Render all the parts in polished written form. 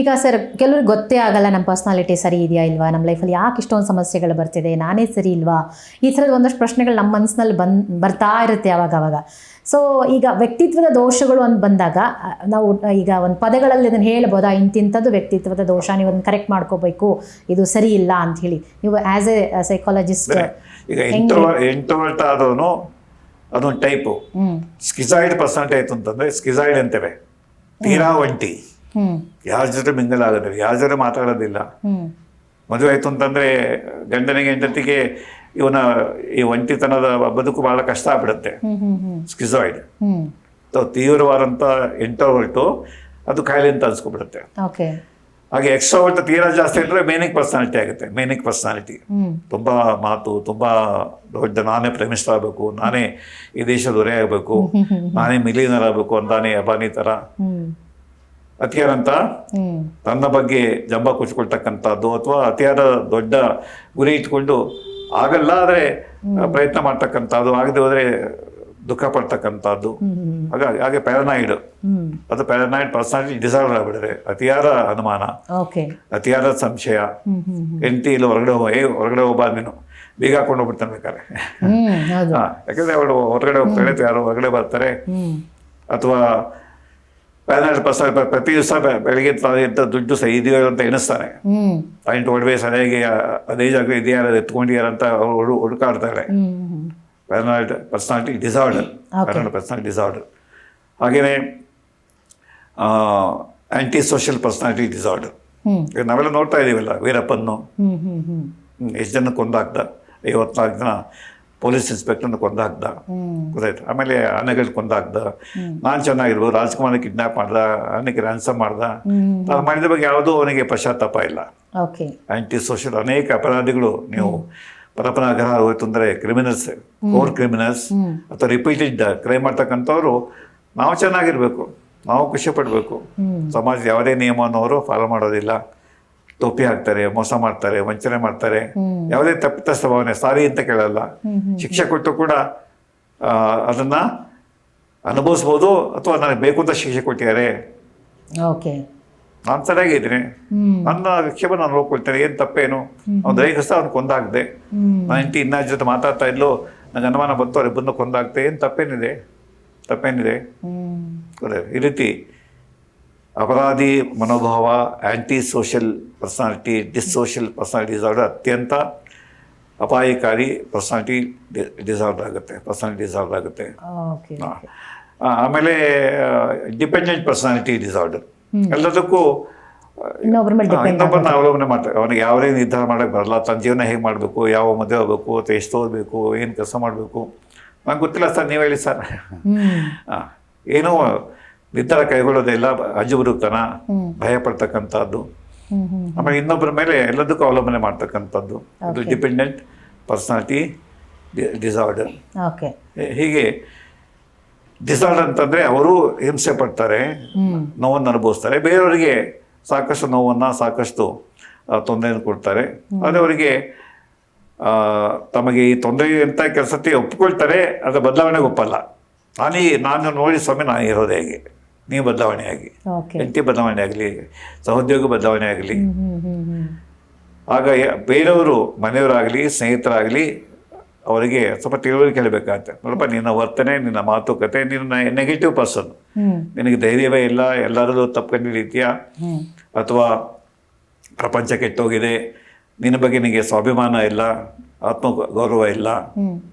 ಈಗ ಸರ್ ಕೆಲವ್ರಿಗೆ ಗೊತ್ತೇ ಆಗಲ್ಲ ನಮ್ಮ ಪರ್ಸ್ನಾಲಿಟಿ ಸರಿ ಇದೆಯಾ ಇಲ್ವಾ, ನಮ್ಮ ಲೈಫಲ್ಲಿ ಯಾಕೆ ಇಷ್ಟೊಂದು ಸಮಸ್ಯೆಗಳು ಬರ್ತಿದೆ, ನಾನೇ ಸರಿ ಇಲ್ವಾ, ಈ ಥರದ ಒಂದಷ್ಟು ಪ್ರಶ್ನೆಗಳು ನಮ್ಮ ಮನಸ್ಸಿನಲ್ಲಿ ಬರ್ತಾ ಇರುತ್ತೆ ಅವಾಗ. ಸೊ ಈಗ ವ್ಯಕ್ತಿತ್ವದ ದೋಷಗಳು ಅಂತ ಬಂದಾಗ ನಾವು ಈಗ ಒಂದು ಪದಗಳಲ್ಲಿ ಇದನ್ನು ಹೇಳ್ಬೋದಾ, ಇಂತಿಂಥದ್ದು ವ್ಯಕ್ತಿತ್ವದ ದೋಷ, ನೀವು ಅದನ್ನು ಕರೆಕ್ಟ್ ಮಾಡ್ಕೋಬೇಕು, ಇದು ಸರಿ ಇಲ್ಲ ಅಂತ ಹೇಳಿ ನೀವು ಆ್ಯಸ್ ಎ ಸೈಕಾಲಜಿಸ್ಟ್? ಈಗ ಇಂಟ್ರೋವರ್ಟ್ ಆದವನು ಅದೊಂದು ಟೈಪು. ಸ್ಕಿಜಾಯ್ಡ್ ಪರ್ಸನಾಲಿಟಿ ಆಯಿತು ಅಂತಂದರೆ ಸ್ಕಿಜಾಯ್ಡ್ ಅಂತೇವೆ, ತೀರಾ ಒಂಟಿ, ಯಾರ ಜೊತೆ ಮಿಂಗಲ್ ಆಗೋದಿಲ್ಲ, ಯಾರ ಜೊತೆ ಮಾತಾಡೋದಿಲ್ಲ. ಮದುವೆ ಆಯಿತು ಅಂತಂದರೆ ಗಂಡನಿಗೆ ಹೆಂಡತಿಗೆ ಈ ಒಂಟಿತನದ ಬದುಕು ಬಹಳ ಕಷ್ಟ ಆಗ್ಬಿಡುತ್ತೆ. ಸ್ಕಿಜಾಯ್ಡ್ ತೀವ್ರವಾದಂಥ ಇಂಟ್ರೋವರ್ಟು ಅದು ಕಾಯಿಲೆ ಅಂತ ಅನ್ಸ್ಕೊಬಿಡುತ್ತೆ. ಹಾಗೆ ಎಕ್ಸ್ಟ್ರೋವರ್ಟ್ ತೀರಾ ಜಾಸ್ತಿ ಅಂದರೆ ಮೇನಿಕ್ ಪರ್ಸನಾಲಿಟಿ ಆಗುತ್ತೆ. ಮೇನಿಕ್ ಪರ್ಸನಾಲಿಟಿ ತುಂಬ ಮಾತು, ತುಂಬ ದೊಡ್ಡ, ನಾನೇ ಪ್ರೇಮಿಸ್ತಾ ಆಗಬೇಕು, ನಾನೇ ಈ ದೇಶದ ಹೊರೆ ಆಗಬೇಕು, ನಾನೇ ಮಿಲಿಯನರ್ ಆಗಬೇಕು ಅಂತಾನೆ ಅಬಾನಿ ಥರ ಅತಿಯಾದಂಥ ತನ್ನ ಬಗ್ಗೆ ಜಂಬ ಕುಚ್ಕೊಳ್ತಕ್ಕಂಥದ್ದು, ಅಥವಾ ಅತಿಯಾದ ದೊಡ್ಡ ಗುರಿ ಇಟ್ಕೊಂಡು ಆಗಲ್ಲ ಆದರೆ ಪ್ರಯತ್ನ ಮಾಡ್ತಕ್ಕಂಥದ್ದು, ಆಗದೆ ಹೋದರೆ ದುಃಖ ಪಡ್ತಕ್ಕಂಥದ್ದು. ಹಾಗೆ ಪ್ಯಾರನಾಯ್ಡ್, ಅದು ಪ್ಯಾರನಾಯ್ಡ್ ಪರ್ಸನಾಲಿಟಿ ಡಿಸಾರ್ಡರ್ ಆಗ್ಬಿಡಿದೆ. ಅತಿಯಾದ ಅನುಮಾನ, ಅತಿಯಾದ ಸಂಶಯ, ಹೆಂಡತಿ ಇಲ್ಲ ಹೊರಗಡೆ ಹೋಗ್ಬಾ ನೀನು, ಬೀಗ ಹಾಕೊಂಡು ಹೋಗ್ಬಿಡ್ತಾನೆ ಬೇಕಾದ್ರೆ. ಯಾಕಂದ್ರೆ ಅವಳು ಹೊರಗಡೆ ಹೋಗ್ತಾಳೆ, ಯಾರು ಹೊರಗಡೆ ಬರ್ತಾರೆ. ಅಥವಾ ಪ್ಯಾರನಾಯ್ಡ್ ಪರ್ಸನಾಲಿಟಿ ಪ್ರತಿ ದಿವಸ ಬೆಳಿಗ್ಗೆ ದುಡ್ಡು ಇದೆಯೋ ಅಂತ ಎಣಿಸ್ತಾನೆ, ಪಾಯಿಂಟ್ ಒಡವೆ ಸರಿಯಾಗಿ ಅದೇ ಜಾಗ ಇದೆಯಾ ಎತ್ಕೊಂಡಿಯಾರಂತ ಹುಡುಕಾಡ್ತಾರೆ. ಪ್ಯಾರನಾಯ್ಡ್ ಪರ್ಸನಾಲಿಟಿ ಡಿಸಾರ್ಡರ್, ಪ್ಯಾರನಾಯ್ಡ್ ಪರ್ಸನಾಲಿಟಿ ಡಿಸಾರ್ಡರ್. ಹಾಗೆಯೇ ಆ್ಯಂಟಿ ಸೋಷಿಯಲ್ ಪರ್ಸನಾಲಿಟಿ ಡಿಸಾರ್ಡರ್. ನಾವೆಲ್ಲ ನೋಡ್ತಾ ಇದ್ದೀವಲ್ಲ, ವೀರಪ್ಪನ್ನು ಎಷ್ಟು ಜನ ಕೊಂದಾಕ್ದ, 54 ಜನ ಪೊಲೀಸ್ ಇನ್ಸ್ಪೆಕ್ಟರ್ನ ಕೊಂದಾಕ್ದ, ಗೊತ್ತಾಯ್ತು. ಆಮೇಲೆ ಆನೆಗಳು ಕೊಂದಾಕ್ದ. ನಾನು ಚೆನ್ನಾಗಿರ್ಬೋದು, ರಾಜ್ಕುಮಾರ್ ಕಿಡ್ನಾಪ್ ಮಾಡ್ದ, ಅವನಿಗೆ ರ್ಯಾನ್ಸಮ್ ಮಾಡ್ದ, ನಾನು ಮಾಡಿದ ಬಗ್ಗೆ ಯಾವುದೂ ಅವನಿಗೆ ಪಶ್ಚಾತ್ತಾಪ ಇಲ್ಲ. ಆ್ಯಂಟಿ ಸೋಷಿಯಲ್ ಅನೇಕ ಅಪರಾಧಿಗಳು, ನೀವು ಪರಪರಾಗ್ರಹ ಹೋಯ್ತು ಅಂದರೆ ಕ್ರಿಮಿನಲ್ಸ್, ಕೋರ್ ಕ್ರಿಮಿನಲ್ಸ್ ಅಥವಾ ರಿಪೀಟೆಡ್ ಕ್ರೈಮ್ ಮಾಡ್ತಕ್ಕಂಥವ್ರು, ನಾವು ಚೆನ್ನಾಗಿರ್ಬೇಕು, ನಾವು ಖುಷಿ ಪಡಬೇಕು. ಸಮಾಜದ ಯಾವುದೇ ನಿಯಮವನ್ನು ಅವರು ಫಾಲೋ ಮಾಡೋದಿಲ್ಲ, ಟೋಪಿ ಹಾಕ್ತಾರೆ, ಮೋಸ ಮಾಡ್ತಾರೆ, ವಂಚನೆ ಮಾಡ್ತಾರೆ, ಯಾವುದೇ ತಪ್ಪಿತಸ್ಥ ಭಾವನೆ, ಸಾರಿ ಅಂತ ಕೇಳಲ್ಲ. ಶಿಕ್ಷೆ ಕೊಟ್ಟು ಕೂಡ ಅದನ್ನ ಅನುಭವಿಸ್ಬೋದು, ಅಥವಾ ನನಗೆ ಬೇಕು ಅಂತ ಶಿಕ್ಷೆ ಕೊಟ್ಟಿದ್ದಾರೆ, ನಾನು ಸರಿಯಾಗಿದ್ದೀನಿ, ನನ್ನ ವಿಕ್ಷೇಪ ನಾನು ನೋಡ್ಕೊಳ್ತೇನೆ, ಏನು ತಪ್ಪೇನು, ಅವ್ನು ದೈಹಿಕ ಅವ್ನು ಕೊಂದಾಗ್ದೆ, ನಾನು ಇನ್ನಾರ ಜೊತೆ ಮಾತಾಡ್ತಾ ಇದ್ಲು, ನನಗೆ ಅನುಮಾನ ಬಂತು, ಅವ್ರಿಗೆ ಬಂದು ಕೊಂದಾಗ್ತೆ, ಏನು ತಪ್ಪೇನಿದೆ. ಈ ರೀತಿ ಅಪರಾಧಿ ಮನೋಭಾವ, anti social personality, dissocial personality disorder ಅತ್ಯಂತ ಅಪಾಯಕಾರಿ ಪರ್ಸನಾಲಿಟಿ ಡಿಸಾರ್ಡರ್ ಆಗುತ್ತೆ. ಆಮೇಲೆ ಡಿಪೆಂಡೆಂಟ್ ಪರ್ಸನಾಲಿಟಿ ಡಿಸಾರ್ಡರ್, ಎಲ್ಲದಕ್ಕೂ ಇನ್ನೊಬ್ಬರನ್ನ ಅವಲಂಬನೆ ಮಾಡ್ತಾರೆ. ಅವನಿಗೆ ಯಾವುದೇ ನಿರ್ಧಾರ ಮಾಡೋಕ್ಕೆ ಬರಲ್ಲ, ತನ್ನ ಜೀವನ ಹೇಗೆ ಮಾಡಬೇಕು, ಯಾವ ಮದುವೆ ಆಗಬೇಕು, ಅಥವಾ ಎಷ್ಟು ಓದಬೇಕು, ಏನು ಕೆಲಸ ಮಾಡಬೇಕು, ನಂಗೆ ಗೊತ್ತಿಲ್ಲ ಸರ್, ನೀವು ಹೇಳಿ ಸರ್. ಏನೋ ನಿರ್ಧಾರ ಕೈಗೊಳ್ಳೋದಿಲ್ಲ, ಅಜುಬುರುತನ, ಭಯ ಪಡ್ತಕ್ಕಂಥದ್ದು. ಆಮೇಲೆ ಇನ್ನೊಬ್ಬರ ಮೇಲೆ ಎಲ್ಲದಕ್ಕೂ ಅವಲಂಬನೆ ಮಾಡ್ತಕ್ಕಂಥದ್ದು, ಇದು ಡಿಪೆಂಡೆಂಟ್ ಪರ್ಸನಾಲಿಟಿ ಡಿಸಾರ್ಡರ್. ಹೀಗೆ ಡಿಸಾರ್ಡರ್ ಅಂತಂದರೆ ಅವರು ಹಿಂಸೆ ಪಡ್ತಾರೆ, ನೋವನ್ನು ಅನುಭವಿಸ್ತಾರೆ, ಬೇರೆಯವರಿಗೆ ಸಾಕಷ್ಟು ನೋವನ್ನು, ಸಾಕಷ್ಟು ತೊಂದರೆಯನ್ನು ಕೊಡ್ತಾರೆ. ಆದರೆ ಅವರಿಗೆ ತಮಗೆ ಈ ತೊಂದರೆ ಅಂತ ಕೆಲಸಕ್ಕೆ ಒಪ್ಕೊಳ್ತಾರೆ, ಅದರ ಬದಲಾವಣೆಗೆ ಒಪ್ಪಲ್ಲ. ನಾನು ನೋಡಿ ಸ್ವಾಮಿ, ನಾನು ಇರೋದು ಹೇಗೆ, ನೀವು ಬದಲಾವಣೆ ಆಗಿ, ಹೆಂಡತಿ ಬದಲಾವಣೆ ಆಗಲಿ, ಸಹೋದ್ಯೋಗಿ ಬದಲಾವಣೆ ಆಗಲಿ, ಆಗ ಬೇರೆಯವರು, ಮನೆಯವರಾಗಲಿ, ಸ್ನೇಹಿತರಾಗಲಿ, ಅವರಿಗೆ ಸ್ವಲ್ಪ ತಿಳುವಳಿಕೆ ಹೇಳಬೇಕಾಗತ್ತೆ. ನೋಡಪ್ಪ, ನಿನ್ನ ವರ್ತನೆ, ನಿನ್ನ ಮಾತುಕತೆ, ನಿನ್ನ ನೆಗೆಟಿವ್ ಪರ್ಸನ್, ನಿನಗೆ ಧೈರ್ಯವೇ ಇಲ್ಲ, ಎಲ್ಲರಲ್ಲೂ ತಪ್ಪು ರೀತಿಯ, ಅಥವಾ ಪ್ರಪಂಚ ಕೆಟ್ಟೋಗಿದೆ, ನಿನ್ನ ಬಗ್ಗೆ ನಿನಗೆ ಸ್ವಾಭಿಮಾನ ಇಲ್ಲ, ಆತ್ಮಗೌರವ ಇಲ್ಲ,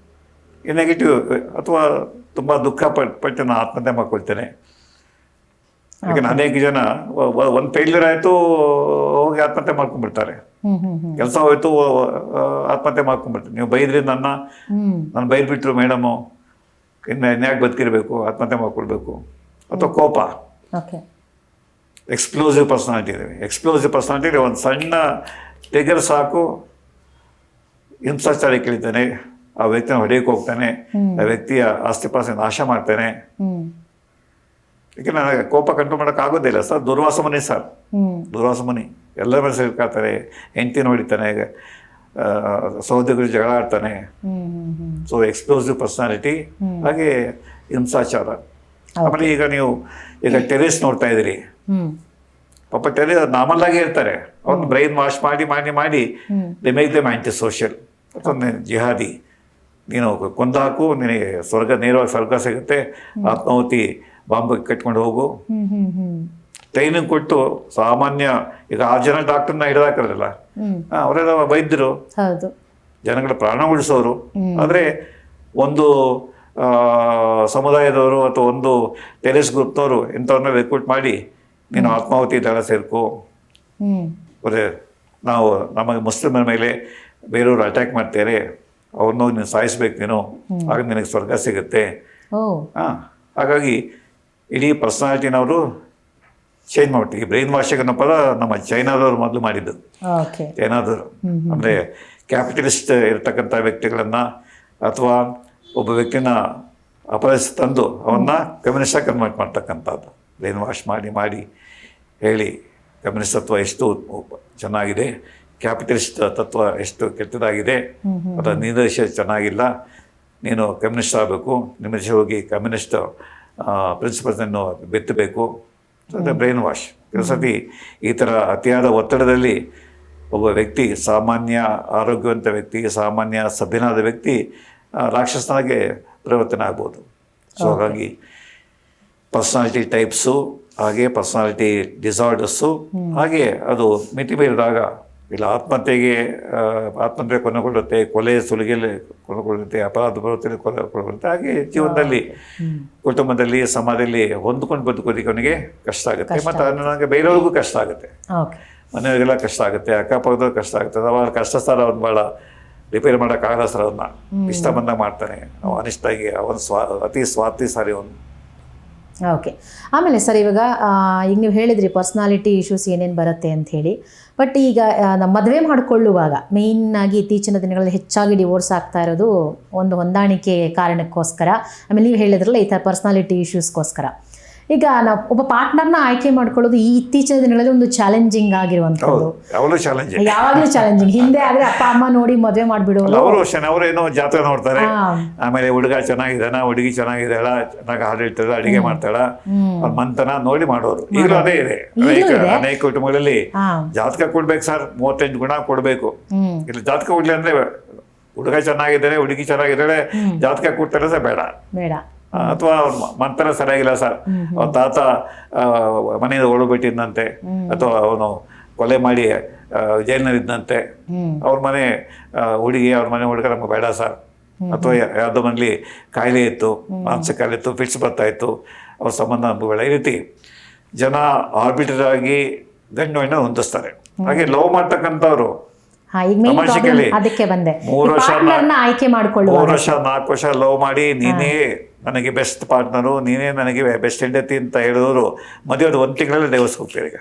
ಈ ನೆಗೆಟಿವ್, ಅಥವಾ ತುಂಬ ದುಃಖ ಪಟ್ಟು ನಾನು ಆತ್ಮಹತ್ಯೆ ಮಾಡ್ಕೊಳ್ತೇನೆ. ಯಾಕಂದ್ರೆ ಅನೇಕ ಜನ ಒಂದು ಫೇಲ್ಯೂರ್ ಆಯಿತು, ಹೋಗಿ ಆತ್ಮಹತ್ಯೆ ಮಾಡ್ಕೊಂಡ್ಬಿಡ್ತಾರೆ. ಕೆಲಸ ಹೋಯ್ತು, ಆತ್ಮಹತ್ಯೆ ಮಾಡ್ಕೊಂಡ್ಬಿಡ್ತಾರೆ. ನೀವು ಬೈದ್ರಿ ನಾನು ಬೈದ್ಬಿಟ್ರು ಮೇಡಮು, ಇನ್ಯಾಕೆ ಬದುಕಿರಬೇಕು, ಆತ್ಮಹತ್ಯೆ ಮಾಡ್ಕೊಳ್ಬೇಕು. ಅಥವಾ ಕೋಪ, ಎಕ್ಸ್ಪ್ಲೋಸಿವ್ ಪರ್ಸನಾಲಿಟಿ ಇದೆ. ಎಕ್ಸ್ಪ್ಲೋಸಿವ್ ಪರ್ಸನಾಲಿಟಿ ಒಂದು ಸಣ್ಣ ಟ್ರಿಗರ್ ಸಾಕು, ಹಿಂಸಾಚಾರ ಕೇಳ್ತಾನೆ, ಆ ವ್ಯಕ್ತಿನ ಹೊಡೆಯಕ್ಕೆ ಹೋಗ್ತಾನೆ, ಆ ವ್ಯಕ್ತಿಯ ಆಸ್ತಿಪಾಸ್ತಿ ನಾಶ ಮಾಡ್ತಾನೆ. ಯಾಕೆ ನನಗೆ ಕೋಪ ಕಂಟ್ರೋಲ್ ಮಾಡೋಕ್ಕಾಗೋದಿಲ್ಲ ಸರ್. ದುರ್ವಾಸ ಮುನಿ ಎಲ್ಲರ ಮೇಲೆ ಸೇರ್ಕಾಡ್ತಾರೆ, ಹೆಂಡತಿನ ಹೊಡಿತಾನೆ, ಸಹೋದ್ಯೋಗಿಗಳು ಜಗಳ ಆಡ್ತಾನೆ. ಸೊ ಎಕ್ಸ್ಪ್ಲೋಸಿವ್ ಪರ್ಸನಾಲಿಟಿ, ಹಾಗೆ ಹಿಂಸಾಚಾರ. ಆಮೇಲೆ ಈಗ ನೀವು ಟೆರರಿಸ್ಟ್ ನೋಡ್ತಾ ಇದ್ದೀರಿ, ಪಾಪ ನಾರ್ಮಲ್ ಆಗಿ ಇರ್ತಾರೆ. ಅವ್ರನ್ನ ಬ್ರೈನ್ ವಾಶ್ ಮಾಡಿ ಮಾಡಿ ಮಾಡಿ they make them aunty social ಅಥವಾ ಜಿಹಾದಿ. ನೀನು ಕೊಂದಾಕು, ನಿನಗೆ ನೇರವಾಗಿ ಸ್ವರ್ಗ ಸಿಗುತ್ತೆ, ಆತ್ಮಾಹುತಿ ಬಾಂಬ್ ಕಟ್ಕೊಂಡು ಹೋಗು, ಟ್ರೈನಿಂಗ್ ಕೊಟ್ಟು ಸಾಮಾನ್ಯ ಈಗ 6 ಜನ ಡಾಕ್ಟರ್ನ ಹಿಡಿದಾಕಿರಲ್ಲ, ಅವರೆಲ್ಲ ವೈದ್ಯರು, ಜನಗಳ ಪ್ರಾಣ ಉಳಿಸೋರು. ಆದರೆ ಒಂದು ಸಮುದಾಯದವರು ಅಥವಾ ಒಂದು ಟೆರೆಸ್ ಗ್ರೂಪ್ನವರು ಇಂಥವ್ರನ್ನ ರೆಕ್ರೂಟ್ ಮಾಡಿ ನೀನು ಆತ್ಮಾಹುತಿ ದಳ ಸೇರ್ಕೋ, ಬರೇ ನಾವು ನಮಗೆ ಮುಸ್ಲಿಮರ ಮೇಲೆ ಬೇರೆಯವರು ಅಟ್ಯಾಕ್ ಮಾಡ್ತಾರೆ, ಅವ್ರನ್ನ ನೀನು ಸಾಯಿಸ್ಬೇಕು, ನೀನು ಆಗ ನಿನಗೆ ಸ್ವರ್ಗ ಸಿಗುತ್ತೆ. ಹಾಗಾಗಿ ಇಡೀ ಪರ್ಸನಾಲಿಟಿನವರು ಚೇಂಜ್ ಮಾಡ್ತೀವಿ. ಬ್ರೈನ್ ವಾಷಿಂಗ್ ಅನ್ನೋ ಪದ ನಮ್ಮ ಚೈನಾದವ್ರು ಮೊದಲು ಮಾಡಿದ್ದು. ಚೈನಾದವರು ಅಂದರೆ ಕ್ಯಾಪಿಟಲಿಸ್ಟ್ ಇರ್ತಕ್ಕಂಥ ವ್ಯಕ್ತಿಗಳನ್ನು ಅಥವಾ ಒಬ್ಬ ವ್ಯಕ್ತಿನ ಅಪಹರಿಸಿ ತಂದು ಅವನ್ನ ಕಮ್ಯುನಿಸ್ಟಾಗಿ ಕನ್ವರ್ಟ್ ಮಾಡ್ತಕ್ಕಂಥದ್ದು. ಬ್ರೈನ್ ವಾಶ್ ಮಾಡಿ ಮಾಡಿ ಹೇಳಿ ಕಮ್ಯುನಿಸ್ಟ್ ತತ್ವ ಎಷ್ಟು ಚೆನ್ನಾಗಿದೆ, ಕ್ಯಾಪಿಟಲಿಸ್ಟ್ ತತ್ವ ಎಷ್ಟು ಕೆಟ್ಟದಾಗಿದೆ, ಅದರ ನಿರ್ದೇಶ ಚೆನ್ನಾಗಿಲ್ಲ, ನೀನು ಕಮ್ಯುನಿಸ್ಟ್ ಆಗಬೇಕು, ನಿಮ್ಮ ದೇಶ ಹೋಗಿ ಕಮ್ಯುನಿಸ್ಟ್ ಪ್ರಿನ್ಸಿಪಲ್ಸನ್ನು ಬೆತ್ತಬೇಕು. ಅಂದರೆ ಬ್ರೈನ್ ವಾಶ್. ಕೆಲವು ಸತಿ ಈ ಥರ ಅತಿಯಾದ ಒತ್ತಡದಲ್ಲಿ ಒಬ್ಬ ವ್ಯಕ್ತಿ, ಸಾಮಾನ್ಯ ಆರೋಗ್ಯವಂತ ವ್ಯಕ್ತಿ, ಸಾಮಾನ್ಯ ಸಭ್ಯನಾದ ವ್ಯಕ್ತಿ ರಾಕ್ಷಸನಾಗೆ ಪರಿವರ್ತನೆ ಆಗ್ಬೋದು. ಸೊ ಹಾಗಾಗಿ ಪರ್ಸನಾಲಿಟಿ ಟೈಪ್ಸು, ಹಾಗೆ ಪರ್ಸನಾಲಿಟಿ ಡಿಸಾರ್ಡರ್ಸು, ಹಾಗೆ ಅದು ಮಿತಿ ಮೀರಿದಾಗ ಇಲ್ಲ ಆತ್ಮಹತ್ಯೆ ಕೊನೆಗೊಳ್ಳುತ್ತೆ, ಕೊಲೆ ಸುಲಿಗೆಯಲ್ಲಿ ಕೊನೆಗೊಳ್ಳುತ್ತೆ, ಅಪರಾಧ ಪ್ರವೃತ್ತಿಯಲ್ಲಿ ಕೊನೆಗೊಳ್ಳುತ್ತೆ. ಹಾಗೆ ಜೀವನದಲ್ಲಿ, ಕುಟುಂಬದಲ್ಲಿ, ಸಮಾಜದಲ್ಲಿ ಹೊಂದ್ಕೊಂಡು ಬದುಕೋದಕ್ಕೆ ಅವನಿಗೆ ಕಷ್ಟ ಆಗುತ್ತೆ. ಮತ್ತು ನನಗೆ ಬೇರೆಯವ್ರಿಗೂ ಕಷ್ಟ ಆಗುತ್ತೆ, ಮನೆಯವರಿಗೆಲ್ಲ ಕಷ್ಟ ಆಗುತ್ತೆ, ಅಕ್ಕಪಕ್ಕದವ್ರಿಗೆ ಕಷ್ಟ ಆಗುತ್ತೆ. ಅವಾಗ ಕಷ್ಟ ಸರ್ ಅವ್ನು ಭಾಳ ರಿಪೇರಿ ಮಾಡೋಕ್ಕಾಗಲ್ಲ ಸರ್, ಅವನ್ನ ಇಷ್ಟ ಬಂದಾಗ ಮಾಡ್ತಾನೆ, ಅನಿಷ್ಟಾಗಿ ಅವನು ಅತಿ ಸ್ವಾರ್ಥಿ ಸಾರಿ ಅವನು. ಓಕೆ. ಆಮೇಲೆ ಸರ್ ಇವಾಗ ಈಗ ನೀವು ಹೇಳಿದ್ರಿ ಪರ್ಸ್ನಾಲಿಟಿ ಇಶ್ಯೂಸ್ ಏನೇನು ಬರುತ್ತೆ ಅಂತ ಹೇಳಿ. ಬಟ್ ಈಗ ನಮ್ಮ ಮದುವೆ ಮಾಡಿಕೊಳ್ಳುವಾಗ ಮೇಯ್ನಾಗಿ ಇತ್ತೀಚಿನ ದಿನಗಳಲ್ಲಿ ಹೆಚ್ಚಾಗಿ ಡಿವೋರ್ಸ್ ಆಗ್ತಾ ಇರೋದು ಒಂದು ಹೊಂದಾಣಿಕೆ ಕಾರಣಕ್ಕೋಸ್ಕರ. ಆಮೇಲೆ ನೀವು ಹೇಳಿದ್ರಲ್ಲ ಈ ಥರ ಪರ್ಸ್ನಾಲಿಟಿ ಇಶ್ಯೂಸ್ಗೋಸ್ಕರ. ಈಗ ನಾವು ಒಬ್ಬ ಪಾರ್ಟ್ನರ್ನ ಆಯ್ಕೆ ಮಾಡ್ಕೊಳ್ಳೋದು ಈ ಇತ್ತೀಚಿನ ದಿನಗಳಲ್ಲಿ ಒಂದು ಚಾಲೆಂಜಿಂಗ್ ಆಗಿರುವಂಥದ್ದು. ಯಾವಾಗಲೂ ಚಾಲೆಂಜಿಂಗ್. ಹಿಂದೆ ಆದರೆ ಅಪ್ಪ ಅಮ್ಮ ನೋಡಿ ಮದುವೆ ಮಾಡಿಬಿಡೋರು, ಅವರೇನೋ ಜಾತ್ರೆ ನೋಡ್ತಾರೆ, ಆಮೇಲೆ ಹುಡುಗ ಚೆನ್ನಾಗಿದ್ದಾನ, ಹುಡುಗಿ ಚೆನ್ನಾಗಿದ್ದಾಳ, ಚೆನ್ನಾಗಿ ಹಾಡು ಹೇಳ್ತಾಳ, ಅಡಿಗೆ ಮಾಡ್ತಾಳ, ಅವ್ರ ಮಂತನ ನೋಡಿ ಮಾಡೋರು. ಈಗಲೂ ಅದೇ ಇದೆ ಅನೇಕ ಕುಟುಂಬಗಳಲ್ಲಿ. ಜಾತಕ ಕೊಡ್ಬೇಕು ಸರ್, 38 ಗುಣ ಕೊಡ್ಬೇಕು. ಇಲ್ಲಿ ಜಾತಕ ಕೊಡ್ಲಿ ಅಂದ್ರೆ ಹುಡುಗ ಚೆನ್ನಾಗಿದ್ದಾನೆ, ಹುಡುಗಿ ಚೆನ್ನಾಗಿದ್ದಾಳೆ, ಜಾತಕ ಕೊಡ್ತಾರೆ ಸರ್ ಬೇಡ. ಅಥವಾ ಅವ್ರ ಮಂತ್ರ ಸರಿಯಾಗಿಲ್ಲ ಸರ್, ಅವ್ರ ತಾತ ಮನೆಯಿಂದ ಹೊರಬಿಟ್ಟಿದ್ದಂತೆ, ಅಥವಾ ಅವನು ಕೊಲೆ ಮಾಡಿ ಜೈಲಿನಲ್ಲಿದ್ದಂತೆ, ಅವ್ರ ಮನೆ ಹುಡುಗಿ ಅವ್ರ ಮನೆ ಹುಡುಗ ನಮ್ಗೆ ಬೇಡ ಸರ್. ಅಥವಾ ಯಾವುದೋ ಮನೇಲಿ ಕಾಯಿಲೆ ಇತ್ತು, ಮಾನಸಿಕ ಕಾಯಿಲೆ ಇತ್ತು, ಫಿಟ್ಸ್ ಬರ್ತಾ ಇತ್ತು, ಅವ್ರ ಸಂಬಂಧ ನಮ್ಗೆ ಬೇಡ. ಈ ರೀತಿ ಜನ ಆರ್ಬಿಟರ್ ಆಗಿ ಗಂಡು ಹೆಣ್ಣು ಹೊಂದಿಸ್ತಾರೆ. ಹಾಗೆ ಲವ್ ಮಾಡ್ತಕ್ಕಂಥವ್ರು ಅದಕ್ಕೆ ಬಂದೆ 3 ವರ್ಷ 4 ವರ್ಷ ಲವ್ ಮಾಡಿ ನೀನೇ ನನಗೆ ಬೆಸ್ಟ್ ಪಾರ್ಟ್ನರು, ನೀನೇ ನನಗೆ ಬೆಸ್ಟ್ ಹೆಂಡತಿ ಅಂತ ಹೇಳಿದವರು ಮದುವೆ 1 ತಿಂಗಳಲ್ಲಿ ಡೈವರ್ಸ್ ಹೋಗ್ತಾರೆ. ಈಗ